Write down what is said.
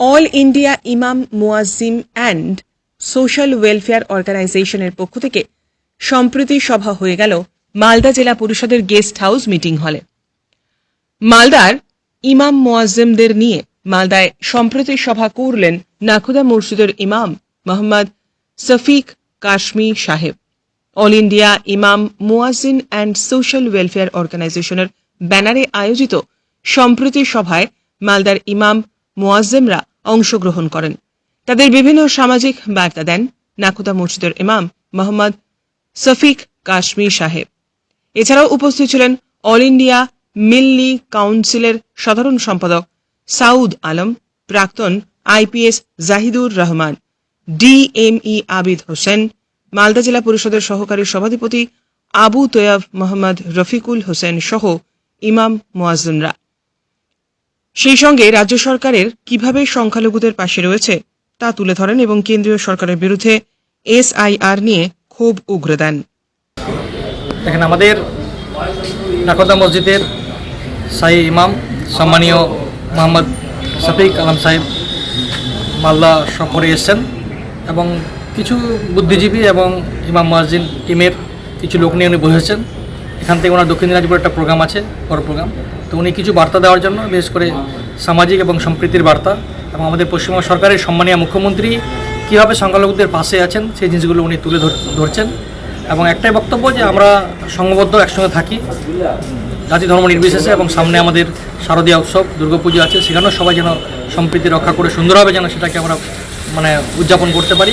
All India ইমাম মুয়াজ্জিম and social welfare অর্গানাইজেশনের পক্ষ থেকে সম্প্রীতি সভা হয়ে গেল মালদা জেলা পরিষদের গেস্ট হাউস মিটিং হলে। মালদার ইমাম মুয়াজ্জিমদের নিয়ে মালদায় সম্প্রীতি সভা করলেন নাখোদা মসজিদের ইমাম মোহাম্মদ শফিক কাশমি সাহেব। অল ইন্ডিয়া ইমাম মুয়াজ্জিন অ্যান্ড সোশ্যাল ওয়েলফেয়ার অর্গানাইজেশনের ব্যানারে আয়োজিত সম্প্রীতি সভায় মালদার ইমাম মুয়াজ্জিমরা অংশগ্রহণ করেন। তাদের বিভিন্ন সামাজিক বার্তা দেন নাখোদা মসজিদের ইমাম মোহাম্মদ শফিক কাশমি সাহেব। এছাড়াও উপস্থিত ছিলেন অল ইন্ডিয়া মিল্লি কাউন্সিলের সাধারণ সম্পাদক সাউদ আলম, প্রাক্তন আইপিএস জাহিদুর রহমান, ডিএমই আবিদ হোসেন, মালদা জেলা পরিষদের সহকারী সভাধিপতি আবু তৈয়ব মোহাম্মদ রফিকুল হোসেন সহ ইমাম মুয়াজ্জিনরা। সেই সঙ্গে রাজ্য সরকারের কিভাবে সংখ্যালঘুদের পাশে রয়েছে তা তুলে ধরেন এবং কেন্দ্রীয় সরকারের বিরুদ্ধে এসআইআর নিয়ে ক্ষোভ উগরে দেন। দেখেন, আমাদের নাখোদা মসজিদের শাহী ইমাম সম্মানীয় মোহাম্মদ শফিক আলম সাহেব মালদা সফরে এসেছেন এবং কিছু বুদ্ধিজীবী এবং ইমাম মুয়াজ্জিন টিমের কিছু লোক নিয়ে উনি বসেছেন। এখান থেকে ওনার দক্ষিণ দিনাজপুরে একটা প্রোগ্রাম আছে, বড় প্রোগ্রাম। তো উনি কিছু বার্তা দেওয়ার জন্য, বিশেষ করে সামাজিক এবং সম্প্রীতির বার্তা এবং আমাদের পশ্চিমবঙ্গ সরকারের সম্মানীয় মুখ্যমন্ত্রী কীভাবে সংখ্যালঘুদের পাশে আছেন সেই জিনিসগুলো উনি তুলে ধরছেন। এবং একটাই বক্তব্য যে আমরা সংঘবদ্ধ একসঙ্গে থাকি জাতি ধর্ম নির্বিশেষে, এবং সামনে আমাদের শারদীয় উৎসব দুর্গাপুজো আছে, সেখানেও সবাই যেন সম্প্রীতি রক্ষা করে সুন্দরভাবে যেন সেটাকে আমরা উদযাপন করতে পারি।